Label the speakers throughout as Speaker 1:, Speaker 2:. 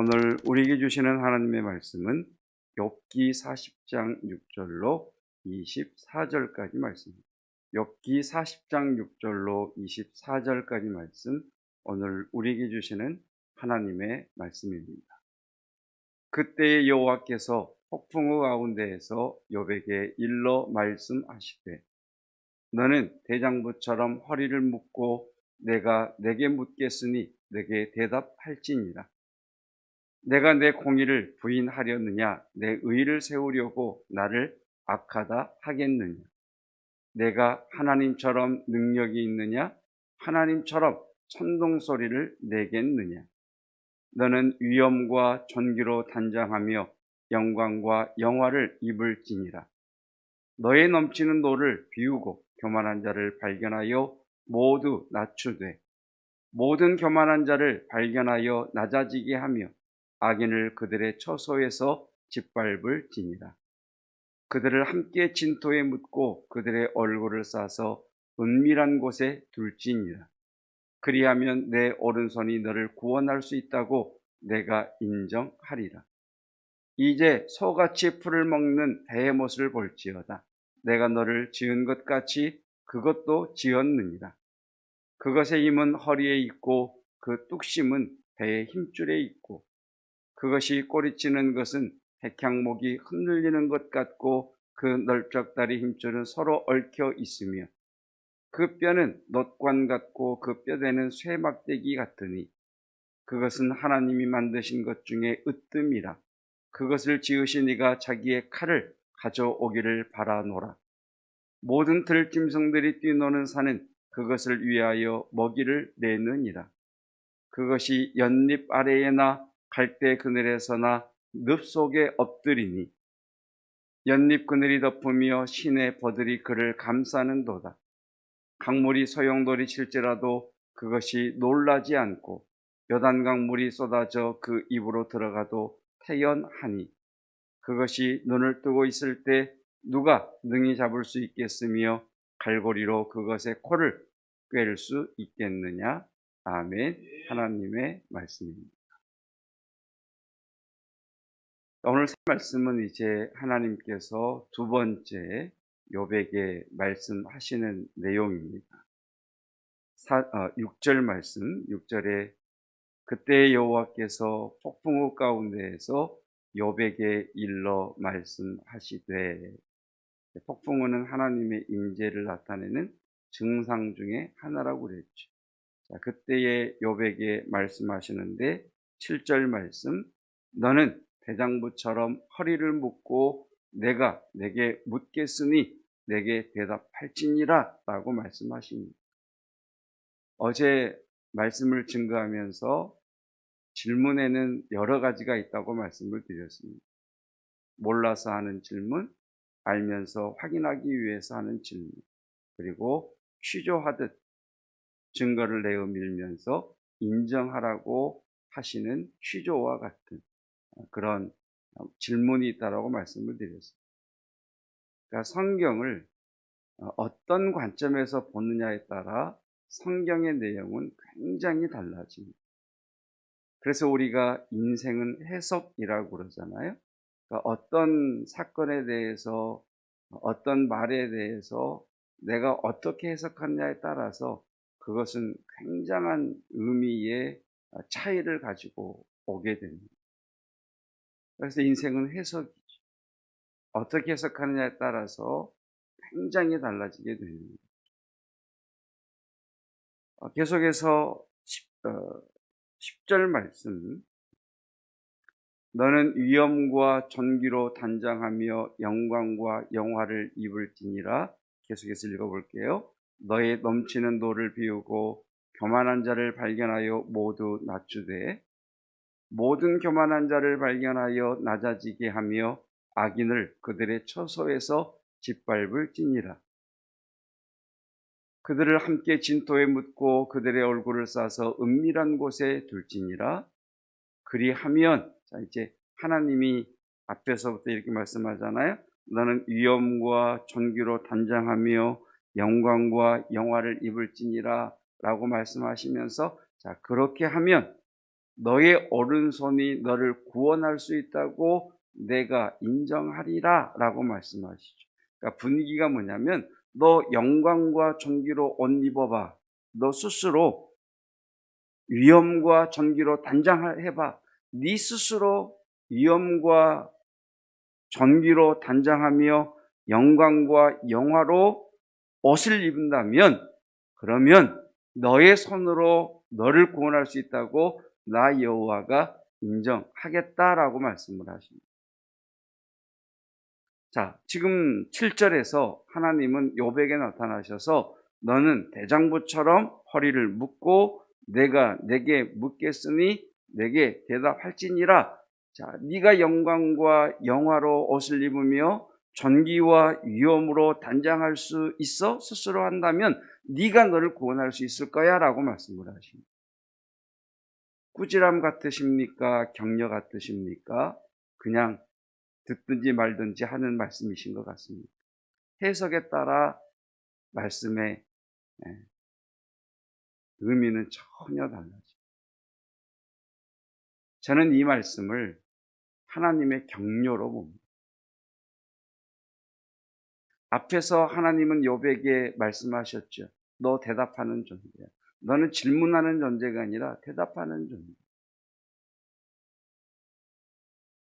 Speaker 1: 오늘 우리에게 주시는 하나님의 말씀은 욥기 40장 6절로 24절까지 말씀입니다. 욥기 40장 6절로 24절까지 말씀, 오늘 우리에게 주시는 하나님의 말씀입니다. 그때의 여호와께서 폭풍우 가운데에서 욥에게 일러 말씀하시되, 너는 대장부처럼 허리를 묶고 내가 내게 묻겠으니 내게 대답할지니라. 내가 내 공의를 부인하려느냐? 내 의를 세우려고 나를 악하다 하겠느냐? 내가 하나님처럼 능력이 있느냐? 하나님처럼 천둥소리를 내겠느냐? 너는 위엄과 존귀로 단장하며 영광과 영화를 입을지니라. 너의 넘치는 노를 비우고 교만한 자를 발견하여 모두 낮추되, 모든 교만한 자를 발견하여 낮아지게 하며 악인을 그들의 처소에서 짓밟을지니라. 그들을 함께 진토에 묻고 그들의 얼굴을 싸서 은밀한 곳에 둘지니라. 그리하면 내 오른손이 너를 구원할 수 있다고 내가 인정하리라. 이제 소같이 풀을 먹는 베헤못을 볼지어다. 내가 너를 지은 것 같이 그것도 지었느니라. 그것의 힘은 허리에 있고 그 뚝심은 배의 힘줄에 있고, 그것이 꼬리치는 것은 백향목이 흔들리는 것 같고 그 넓적다리 힘줄은 서로 얽혀 있으며, 그 뼈는 놋관 같고 그 뼈대는 쇠막대기 같으니 그것은 하나님이 만드신 것 중에 으뜸이라. 그것을 지으신 이가 자기의 칼을 가져오기를 바라노라. 모든 들짐승들이 뛰노는 산은 그것을 위하여 먹이를 내느니라. 그것이 연잎 아래에나 갈대 그늘에서나 늪 속에 엎드리니, 연잎 그늘이 덮으며 시내 버들이 그를 감싸는도다. 강물이 소용돌이 칠지라도 그것이 놀라지 않고, 요단강 물이 쏟아져 그 입으로 들어가도 태연하니, 그것이 눈을 뜨고 있을 때 누가 능히 잡을 수 있겠으며 갈고리로 그것의 코를 꿰를 수 있겠느냐. 아멘. 하나님의 말씀입니다. 오늘 말씀은 이제 하나님께서 두 번째 욥에게 말씀하시는 내용입니다. 6절 말씀, 6절에 그때 여호와께서 폭풍우 가운데에서 욥에게 일러 말씀하시되, 폭풍우는 하나님의 임재를 나타내는 증상 중에 하나라고 그랬죠. 자, 그때의 욥에게 말씀하시는데 7절 말씀, 너는 대장부처럼 허리를 묶고 내가 내게 묻겠으니 내게 대답할지니라 라고 말씀하십니다. 어제 말씀을 증거하면서 질문에는 여러 가지가 있다고 말씀을 드렸습니다. 몰라서 하는 질문, 알면서 확인하기 위해서 하는 질문, 그리고 취조하듯 증거를 내어 밀면서 인정하라고 하시는 취조와 같은 그런 질문이 있다라고 말씀을 드렸습니다. 그러니까 성경을 어떤 관점에서 보느냐에 따라 성경의 내용은 굉장히 달라집니다. 그래서 우리가 인생은 해석이라고 그러잖아요. 그러니까 어떤 사건에 대해서, 어떤 말에 대해서 내가 어떻게 해석하느냐에 따라서 그것은 굉장한 의미의 차이를 가지고 오게 됩니다. 그래서 인생은 해석이죠. 어떻게 해석하느냐에 따라서 굉장히 달라지게 됩니다. 계속해서 10절 말씀, 너는 위엄과 존귀로 단장하며 영광과 영화를 입을지니라. 계속해서 읽어볼게요. 너의 넘치는 노를 비우고 교만한 자를 발견하여 모두 낮추되, 모든 교만한 자를 발견하여 낮아지게 하며 악인을 그들의 처소에서 짓밟을지니라. 그들을 함께 진토에 묻고 그들의 얼굴을 싸서 은밀한 곳에 둘지니라. 그리하면, 자, 이제 하나님이 앞에서부터 이렇게 말씀하잖아요. 너는 위엄과 존귀로 단장하며 영광과 영화를 입을지니라 라고 말씀하시면서, 자, 그렇게 하면 너의 오른손이 너를 구원할 수 있다고 내가 인정하리라 라고 말씀하시죠. 그러니까 분위기가 뭐냐면 너 영광과 존귀로 옷 입어봐. 너 스스로 위엄과 존귀로 단장해봐. 네 스스로 위엄과 존귀로 단장하며 영광과 영화로 옷을 입는다면 그러면 너의 손으로 너를 구원할 수 있다고 나 여호와가 인정하겠다라고 말씀을 하십니다. 자, 지금 7절에서 하나님은 욥에게 나타나셔서 너는 대장부처럼 허리를 묶고 내가 내게 묻겠으니 내게 대답할지니라. 자, 네가 영광과 영화로 옷을 입으며 존귀와 위엄으로 단장할 수 있어? 스스로 한다면 네가 너를 구원할 수 있을 거야 라고 말씀을 하십니다. 꾸지람 같으십니까? 격려 같으십니까? 그냥 듣든지 말든지 하는 말씀이신 것 같습니다. 해석에 따라 말씀의 의미는 전혀 달라집니다. 저는 이 말씀을 하나님의 격려로 봅니다. 앞에서 하나님은 욥에게 말씀하셨죠. 너 대답하는 존재야. 너는 질문하는 존재가 아니라 대답하는 존재야.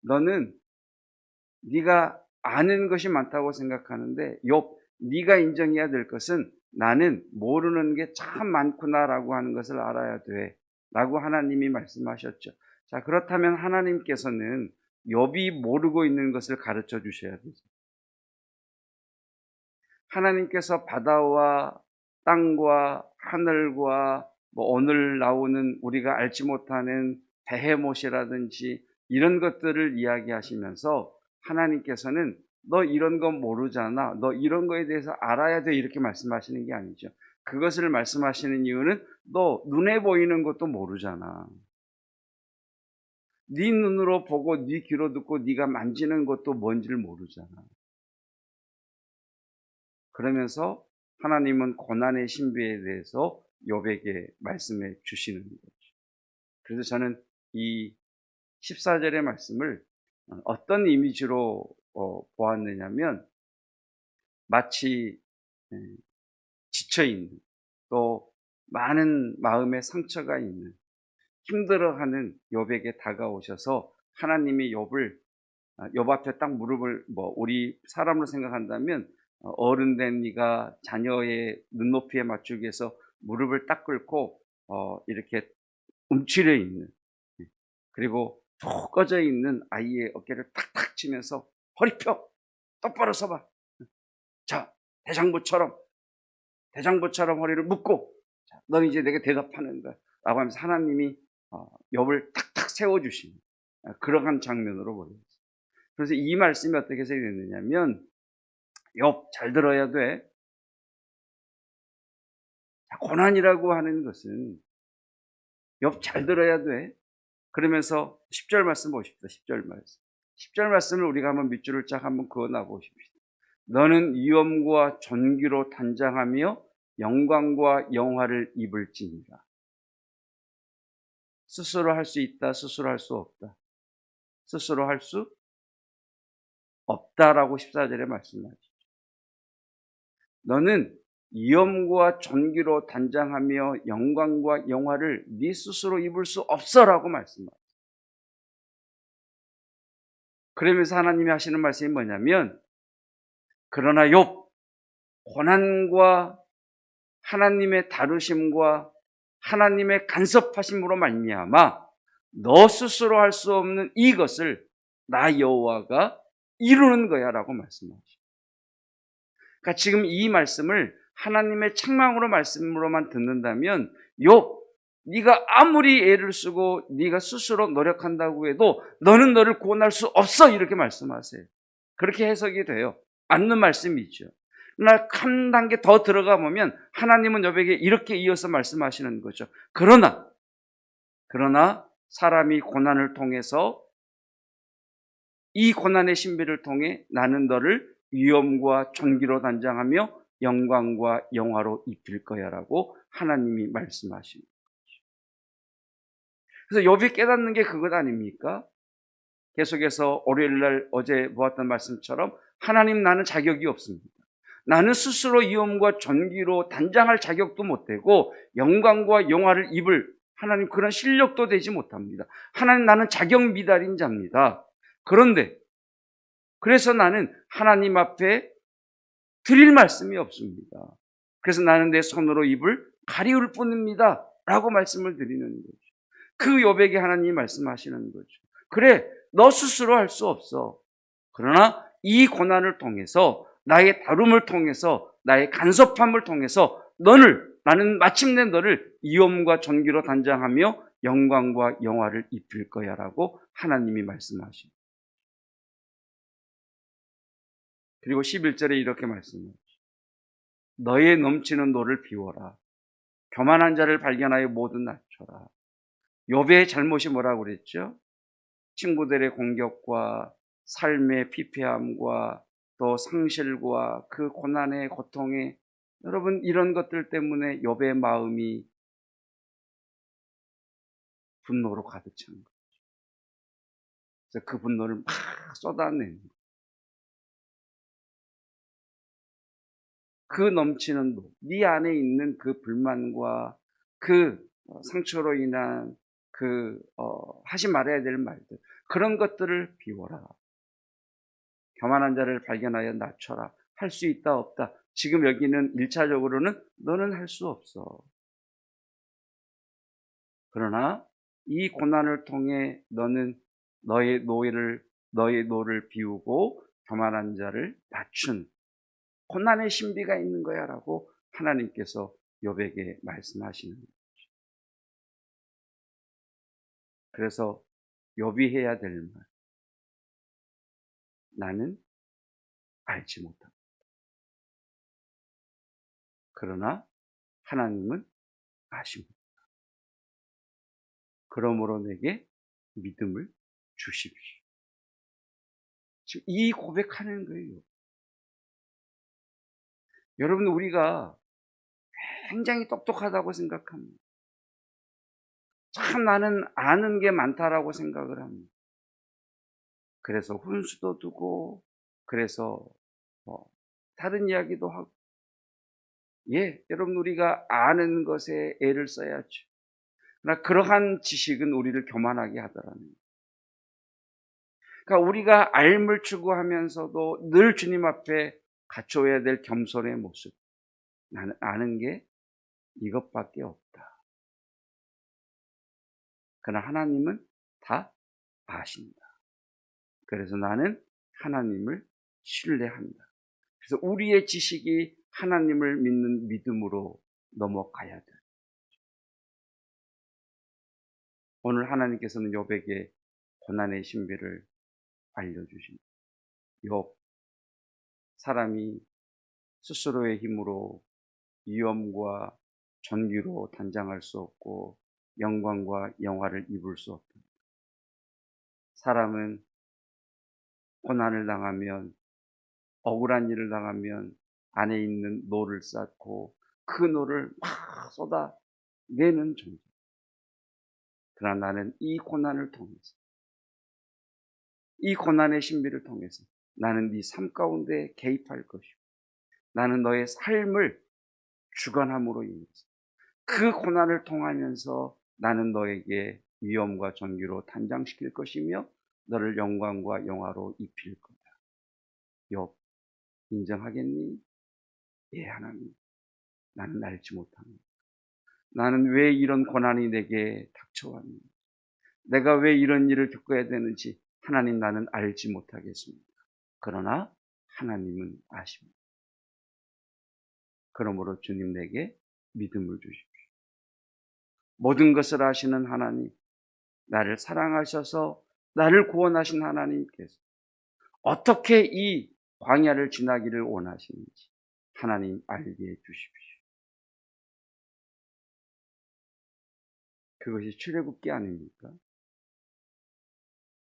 Speaker 1: 너는 네가 아는 것이 많다고 생각하는데 욥, 네가 인정해야 될 것은 나는 모르는 게 참 많구나라고 하는 것을 알아야 돼 라고 하나님이 말씀하셨죠. 자, 그렇다면 하나님께서는 욥이 모르고 있는 것을 가르쳐 주셔야 되죠. 하나님께서 바다와 땅과 하늘과 오늘 나오는 우리가 알지 못하는 베헤못이라든지 이런 것들을 이야기하시면서 하나님께서는 너 이런 거 모르잖아. 너 이런 거에 대해서 알아야 돼. 이렇게 말씀하시는 게 아니죠. 그것을 말씀하시는 이유는 너 눈에 보이는 것도 모르잖아. 네 눈으로 보고 네 귀로 듣고 네가 만지는 것도 뭔지를 모르잖아. 그러면서 하나님은 고난의 신비에 대해서 욥에게 말씀해 주시는 거죠. 그래서 저는 이 14절의 말씀을 어떤 이미지로 보았느냐면 마치 지쳐있는 또 많은 마음의 상처가 있는 힘들어하는 욥에게 다가오셔서 하나님이 욥 앞에 딱 무릎을 우리 사람으로 생각한다면 어른 된 네가 자녀의 눈높이에 맞추기 위해서 무릎을 딱 꿇고 이렇게 움츠려 있는 그리고 푹 꺼져 있는 아이의 어깨를 탁탁 치면서 허리 펴 똑바로 서봐. 자, 대장부처럼 허리를 묶고 자, 넌 이제 내게 대답하는 거야 라고 하면서 하나님이 욥을 탁탁 세워주시는 그러한 장면으로 보여요. 그래서 이 말씀이 어떻게 해석이 됐느냐면 욥 잘 들어야 돼. 고난이라고 하는 것은 욥 잘 들어야 돼. 그러면서 10절 말씀 보십시오. 10절 말씀. 10절 말씀을 우리가 한번 밑줄을 쫙 한번 그어놔 보십시오. 너는 위엄과 존귀로 단장하며 영광과 영화를 입을지니라. 스스로 할 수 있다. 스스로 할 수 없다. 스스로 할 수 없다라고 14절에 말씀하시죠. 너는 위엄과 존귀로 단장하며 영광과 영화를 네 스스로 입을 수 없어라고 말씀하세요. 그러면서 하나님이 하시는 말씀이 뭐냐면 그러나 욥 고난과 하나님의 다루심과 하나님의 간섭하심으로 말미암아 너 스스로 할 수 없는 이것을 나 여호와가 이루는 거야라고 말씀하시죠. 그러니까 지금 이 말씀을 하나님의 책망으로 말씀으로만 듣는다면 욥 네가 아무리 애를 쓰고 네가 스스로 노력한다고 해도 너는 너를 구원할 수 없어 이렇게 말씀하세요. 그렇게 해석이 돼요. 맞는 말씀이죠. 그러나 한 단계 더 들어가 보면 하나님은 욥에게 이렇게 이어서 말씀하시는 거죠. 그러나 사람이 고난을 통해서 이 고난의 신비를 통해 나는 너를 위엄과 존귀로 단장하며 영광과 영화로 입힐 거야 라고 하나님이 말씀하십니다. 그래서 욥이 깨닫는 게 그것 아닙니까? 계속해서 월요일날 어제 보았던 말씀처럼 하나님 나는 자격이 없습니다. 나는 스스로 위엄과 존귀로 단장할 자격도 못 되고 영광과 영화를 입을 하나님 그런 실력도 되지 못합니다. 하나님 나는 자격 미달인 자입니다. 그런데 그래서 나는 하나님 앞에 드릴 말씀이 없습니다. 그래서 나는 내 손으로 입을 가리울 뿐입니다. 라고 말씀을 드리는 거죠. 그 욥에게 하나님이 말씀하시는 거죠. 그래, 너 스스로 할 수 없어. 그러나 이 고난을 통해서 나의 다룸을 통해서 나의 간섭함을 통해서 나는 마침내 너를 위엄과 존귀로 단장하며 영광과 영화를 입힐 거야 라고 하나님이 말씀하십니다. 그리고 11절에 이렇게 말씀합니다. 너의 넘치는 노를 비워라. 교만한 자를 발견하여 모두 낮춰라. 욥의 잘못이 뭐라고 그랬죠? 친구들의 공격과 삶의 피폐함과 또 상실과 그 고난의 고통에 여러분 이런 것들 때문에 욥의 마음이 분노로 가득 찬 거예요. 그래서 그 분노를 막 쏟아내는 거예요. 그 넘치는 노, 네 안에 있는 그 불만과 그 상처로 인한 하지 말아야 될 말들 그런 것들을 비워라. 교만한 자를 발견하여 낮춰라. 할 수 있다 없다. 지금 여기는 1차적으로는 너는 할 수 없어. 그러나 이 고난을 통해 너는 너의 노를 비우고 교만한 자를 낮춘 고난의 신비가 있는 거야 라고 하나님께서 욥에게 말씀하시는 거예요. 그래서 욥이 해야 될 말, 나는 알지 못한다. 그러나 하나님은 아십니다. 그러므로 내게 믿음을 주십시오. 지금 이 고백하는 거예요. 여러분 우리가 굉장히 똑똑하다고 생각합니다. 참 나는 아는 게 많다라고 생각을 합니다. 그래서 훈수도 두고 그래서 다른 이야기도 하고 여러분 우리가 아는 것에 애를 써야죠. 그러나 그러한 지식은 우리를 교만하게 하더라는 거예요. 그러니까 우리가 알물 추구하면서도 늘 주님 앞에 갖춰야 될 겸손의 모습. 나는 아는 게 이것밖에 없다. 그러나 하나님은 다 아신다. 그래서 나는 하나님을 신뢰한다. 그래서 우리의 지식이 하나님을 믿는 믿음으로 넘어가야 돼. 오늘 하나님께서는 욥에게 고난의 신비를 알려주십니다. 욥, 사람이 스스로의 힘으로 위엄과 존귀로 단장할 수 없고 영광과 영화를 입을 수 없다. 사람은 고난을 당하면 억울한 일을 당하면 안에 있는 노를 쌓고 그 노를 막 쏟아내는 존재. 그러나 나는 이 고난을 통해서 이 고난의 신비를 통해서 나는 네 삶 가운데 개입할 것이고 나는 너의 삶을 주관함으로 인해서 그 고난을 통하면서 나는 너에게 위엄과 존귀로 단장시킬 것이며 너를 영광과 영화로 입힐 거다. 욥 인정하겠니? 예, 하나님. 나는 알지 못합니다. 나는 왜 이런 고난이 내게 닥쳐왔는지, 내가 왜 이런 일을 겪어야 되는지 하나님 나는 알지 못하겠습니다. 그러나 하나님은 아십니다. 그러므로 주님 내게 믿음을 주십시오. 모든 것을 아시는 하나님, 나를 사랑하셔서 나를 구원하신 하나님께서 어떻게 이 광야를 지나기를 원하시는지 하나님 알게 해주십시오. 그것이 출애굽기 아닙니까?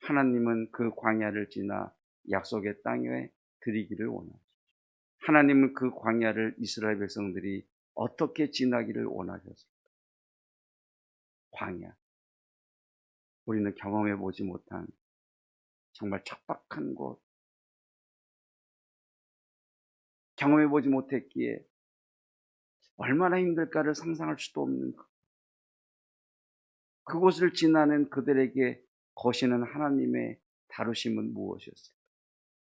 Speaker 1: 하나님은 그 광야를 지나 약속의 땅에 들이기를 원하십니다. 하나님은 그 광야를 이스라엘 백성들이 어떻게 지나기를 원하셨습니까? 광야. 우리는 경험해 보지 못한 정말 척박한 곳, 경험해 보지 못했기에 얼마나 힘들까를 상상할 수도 없는 그곳을 지나는 그들에게 거시는 하나님의 다루심은 무엇이었을까?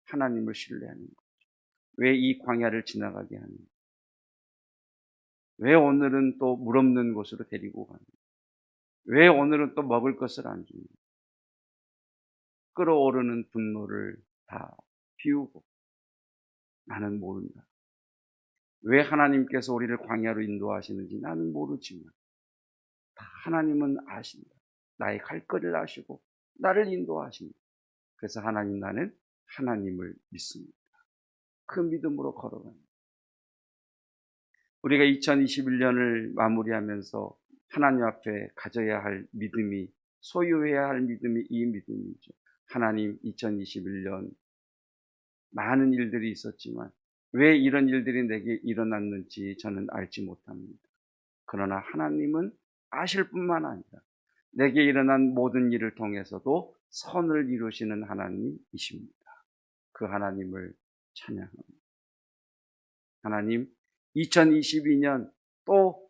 Speaker 1: 하나님을 신뢰하는 것. 왜 이 광야를 지나가게 하는가? 왜 오늘은 또 물 없는 곳으로 데리고 가는가? 왜 오늘은 또 먹을 것을 안 주는가? 끓어오르는 분노를 다 비우고 나는 모른다. 왜 하나님께서 우리를 광야로 인도하시는지 나는 모르지만 다 하나님은 아신다. 나의 갈 길을 아시고 나를 인도하신다. 그래서 하나님, 나는 하나님을 믿습니다. 그 믿음으로 걸어갑니다. 우리가 2021년을 마무리하면서 하나님 앞에 가져야 할 믿음이, 소유해야 할 믿음이 이 믿음이죠. 하나님, 2021년 많은 일들이 있었지만 왜 이런 일들이 내게 일어났는지 저는 알지 못합니다. 그러나 하나님은 아실 뿐만 아니라 내게 일어난 모든 일을 통해서도 선을 이루시는 하나님이십니다. 그 하나님을 찬양합니다. 하나님, 2022년 또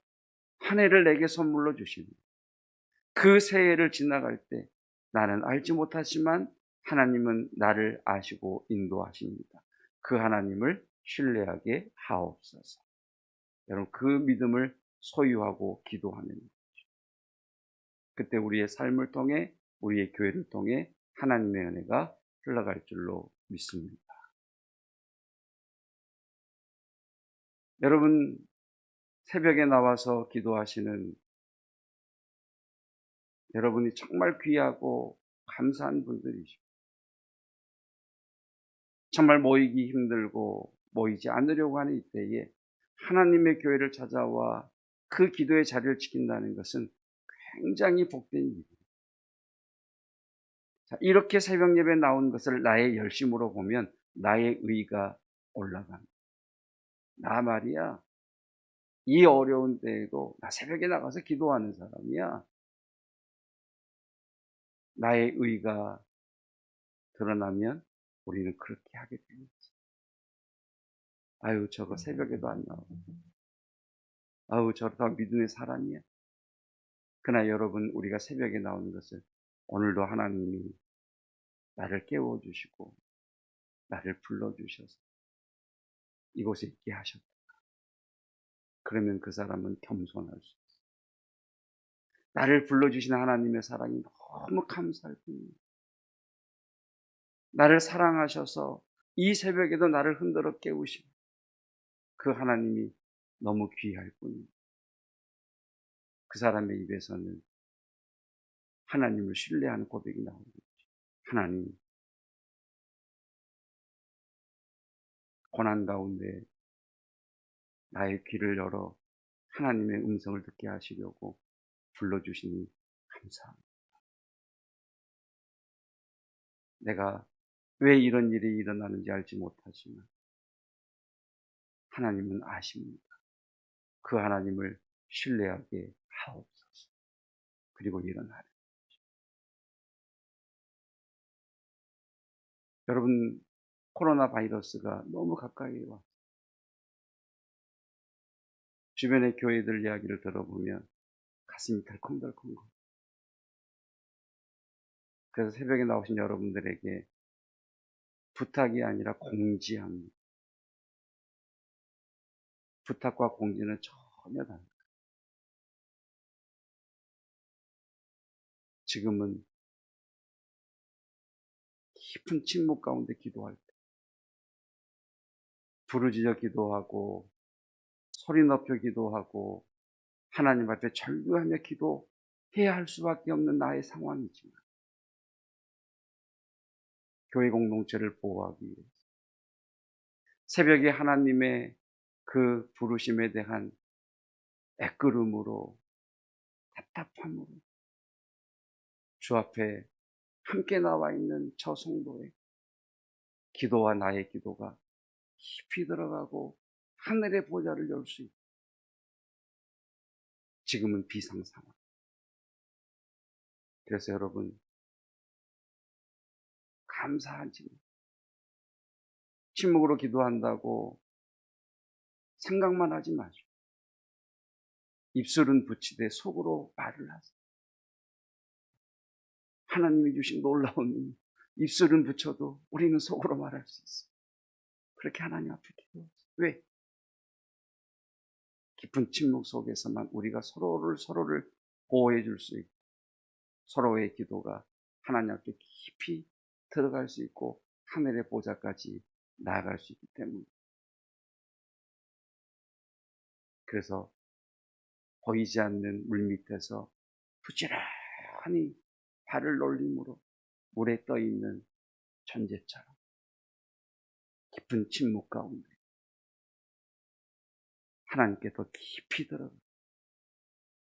Speaker 1: 한 해를 내게 선물로 주십니다. 그 새해를 지나갈 때 나는 알지 못하지만 하나님은 나를 아시고 인도하십니다. 그 하나님을 신뢰하게 하옵소서. 여러분, 그 믿음을 소유하고 기도하는 거죠. 그때 우리의 삶을 통해, 우리의 교회를 통해 하나님의 은혜가 흘러갈 줄로 믿습니다. 여러분, 새벽에 나와서 기도하시는 여러분이 정말 귀하고 감사한 분들이시고, 정말 모이기 힘들고 모이지 않으려고 하는 이때에 하나님의 교회를 찾아와 그 기도의 자리를 지킨다는 것은 굉장히 복된 일이에요. 자, 이렇게 새벽 예배에 나온 것을 나의 열심으로 보면 나의 의가 올라갑니다. 나 말이야, 이 어려운 때에도 나 새벽에 나가서 기도하는 사람이야. 나의 의가 드러나면 우리는 그렇게 하게 됩니다. 아유, 저거 새벽에도 안 나오고, 아유, 저거 믿음의 사람이야. 그러나 여러분, 우리가 새벽에 나오는 것을 오늘도 하나님이 나를 깨워주시고 나를 불러주셔서 이곳에 있게 하셨다. 그러면 그 사람은 겸손할 수 있어요. 나를 불러주시는 하나님의 사랑이 너무 감사할 뿐입니다. 나를 사랑하셔서 이 새벽에도 나를 흔들어 깨우시고 그 하나님이 너무 귀할 뿐입니다. 그 사람의 입에서는 하나님을 신뢰하는 고백이 나오는 거죠. 하나님, 고난 가운데 나의 귀를 열어 하나님의 음성을 듣게 하시려고 불러주시니 감사합니다. 내가 왜 이런 일이 일어나는지 알지 못하지만 하나님은 아십니다. 그 하나님을 신뢰하게 하옵소서. 그리고 일어나라. 여러분, 코로나 바이러스가 너무 가까이 와. 주변의 교회들 이야기를 들어보면 가슴이 덜컹덜컹. 그래서 새벽에 나오신 여러분들에게 부탁이 아니라 공지합니다. 부탁과 공지는 전혀 다릅니다. 지금은 깊은 침묵 가운데 기도할 때, 부르짖어 기도하고 소리 높여 기도하고 하나님 앞에 절규하며 기도해야 할 수밖에 없는 나의 상황이지만 교회 공동체를 보호하기 위해서 새벽에 하나님의 그 부르심에 대한 애끄름으로, 답답함으로 주 앞에 함께 나와 있는 저 성도의 기도와 나의 기도가 깊이 들어가고 하늘의 보좌를 열 수 있고, 지금은 비상 상황. 그래서 여러분, 감사하지. 침묵으로 기도한다고 생각만 하지 마시고 입술은 붙이되 속으로 말을 하세요. 하나님이 주신 놀라운 입술은 붙여도 우리는 속으로 말할 수 있어요. 그렇게 하나님 앞에 기도하세요. 왜? 깊은 침묵 속에서만 우리가 서로를 보호해 줄 수 있고 서로의 기도가 하나님 앞에 깊이 들어갈 수 있고 하늘의 보좌까지 나아갈 수 있기 때문에. 그래서 보이지 않는 물 밑에서 부지런히 발을 놀림으로 물에 떠 있는 존재처럼 깊은 침묵 가운데 하나님께 더 깊이 들어가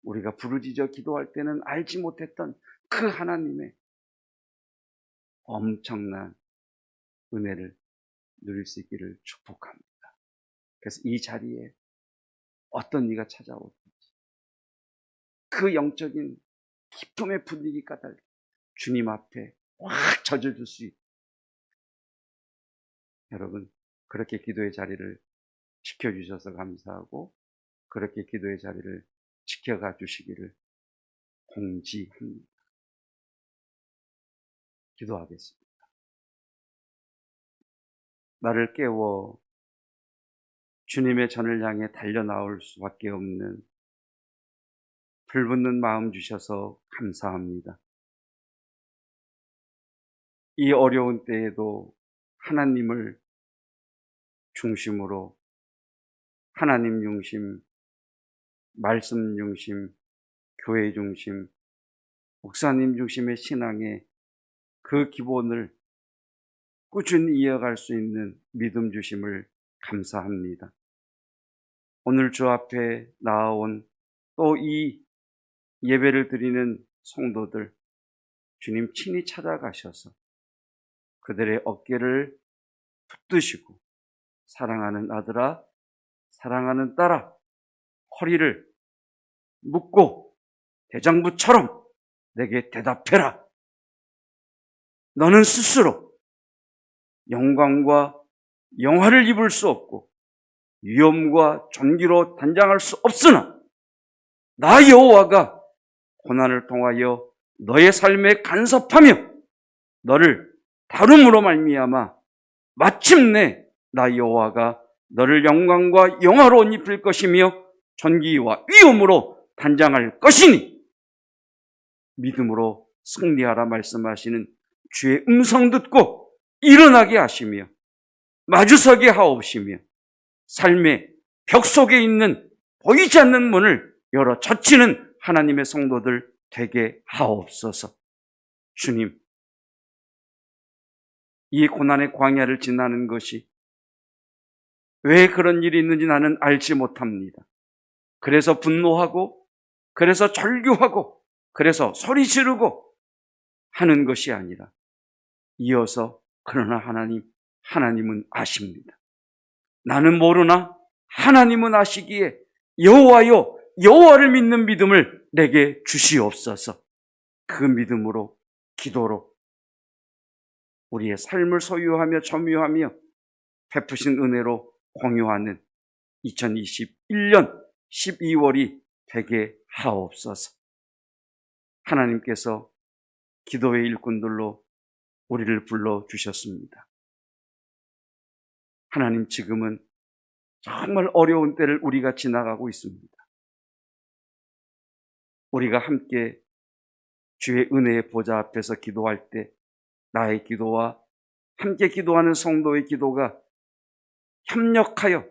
Speaker 1: 우리가 부르짖어 기도할 때는 알지 못했던 그 하나님의 엄청난 은혜를 누릴 수 있기를 축복합니다. 그래서 이 자리에 어떤 이가 찾아오든지 그 영적인 기쁨의 분위기 까닭 주님 앞에 확 젖어줄 수 있고 여러분 그렇게 기도의 자리를 지켜주셔서 감사하고 그렇게 기도의 자리를 지켜가 주시기를 공지합니다. 기도하겠습니다. 나를 깨워 주님의 전을 향해 달려나올 수밖에 없는 불붙는 마음 주셔서 감사합니다. 이 어려운 때에도 하나님을 중심으로 하나님 중심, 말씀 중심, 교회 중심, 목사님 중심의 신앙의 그 기본을 꾸준히 이어갈 수 있는 믿음 주심을 감사합니다. 오늘 주 앞에 나아온 또 이 예배를 드리는 성도들 주님 친히 찾아가셔서 그들의 어깨를 붙드시고 사랑하는 아들아, 사랑하는 딸아, 허리를 묶고 대장부처럼 내게 대답해라. 너는 스스로 영광과 영화를 입을 수 없고 위엄과 존귀로 단장할 수 없으나 나 여호와가 고난을 통하여 너의 삶에 간섭하며 너를 다름으로 말미암아 마침내 나 여호와가 너를 영광과 영화로 옷 입힐 것이며 존귀와 위엄으로 단장할 것이니 믿음으로 승리하라 말씀하시는 주의 음성 듣고 일어나게 하시며 마주서게 하옵시며 삶의 벽 속에 있는 보이지 않는 문을 열어 젖히는 하나님의 성도들 되게 하옵소서. 주님, 이 고난의 광야를 지나는 것이 왜 그런 일이 있는지 나는 알지 못합니다. 그래서 분노하고 그래서 절규하고 그래서 소리 지르고 하는 것이 아니라 이어서 그러나 하나님은 아십니다. 나는 모르나 하나님은 아시기에 여호와여 여호와를 믿는 믿음을 내게 주시옵소서. 그 믿음으로 기도로 우리의 삶을 소유하며 점유하며 베푸신 은혜로 공유하는 2021년 12월이 되게 하옵소서. 하나님께서 기도의 일꾼들로 우리를 불러주셨습니다. 하나님 지금은 정말 어려운 때를 우리가 지나가고 있습니다. 우리가 함께 주의 은혜의 보좌 앞에서 기도할 때 나의 기도와 함께 기도하는 성도의 기도가 협력하여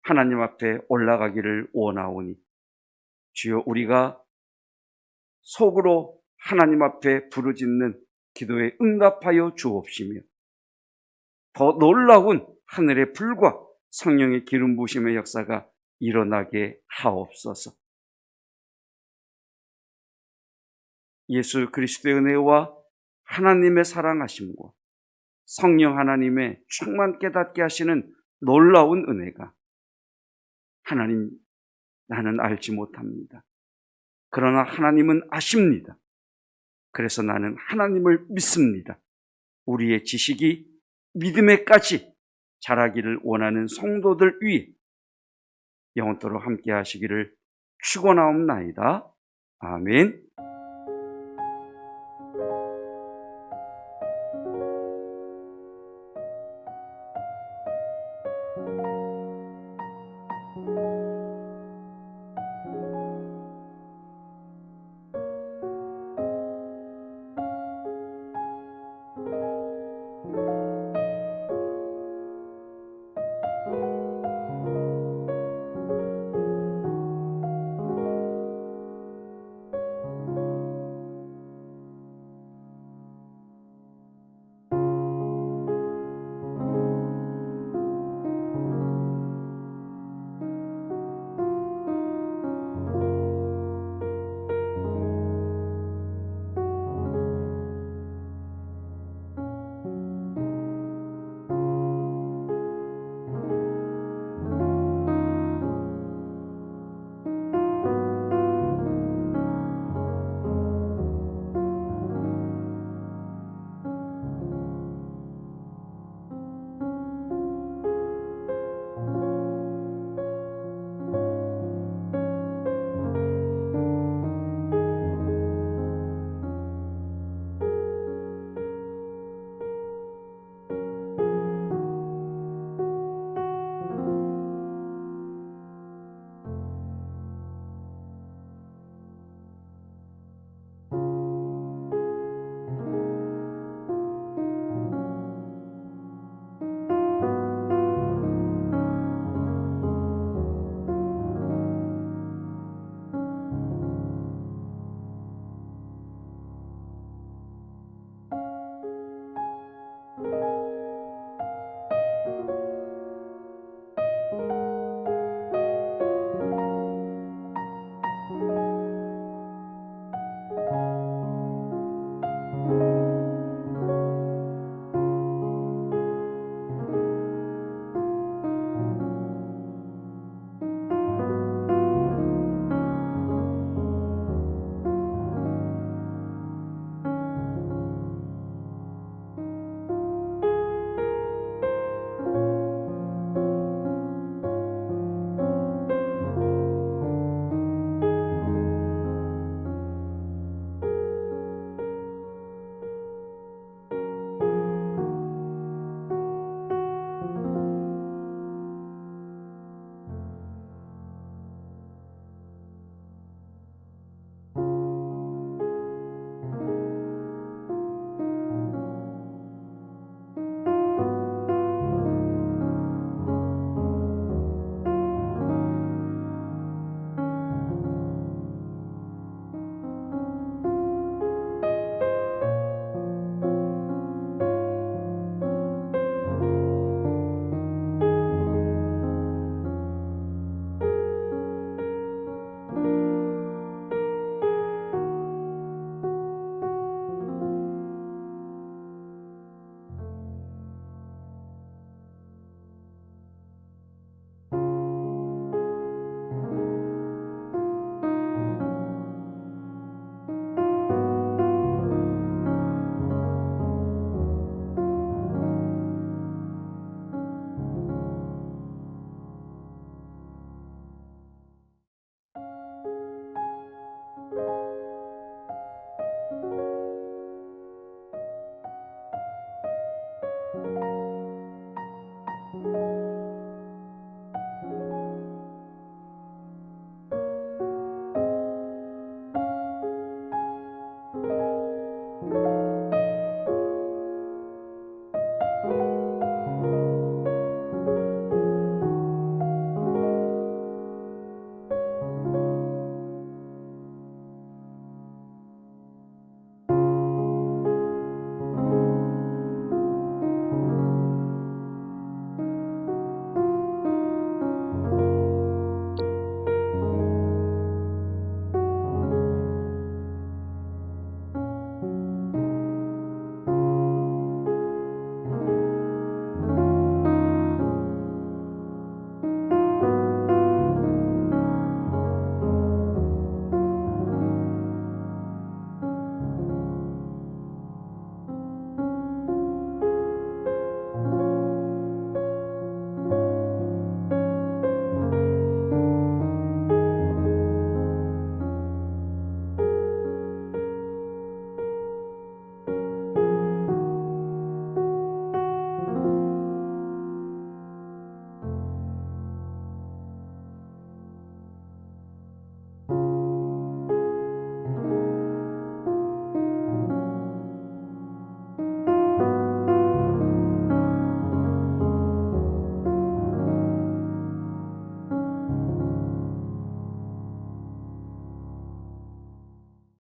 Speaker 1: 하나님 앞에 올라가기를 원하오니 주여 우리가 속으로 하나님 앞에 부르짖는 기도에 응답하여 주옵시며 더 놀라운 하늘의 불과 성령의 기름 부으심의 역사가 일어나게 하옵소서. 예수 그리스도의 은혜와 하나님의 사랑하심과 성령 하나님의 충만 깨닫게 하시는 놀라운 은혜가 하나님 나는 알지 못합니다. 그러나 하나님은 아십니다. 그래서 나는 하나님을 믿습니다. 우리의 지식이 믿음에까지 자라기를 원하는 성도들 위해 영원토록 함께 하시기를 축원하옵나이다. 아멘.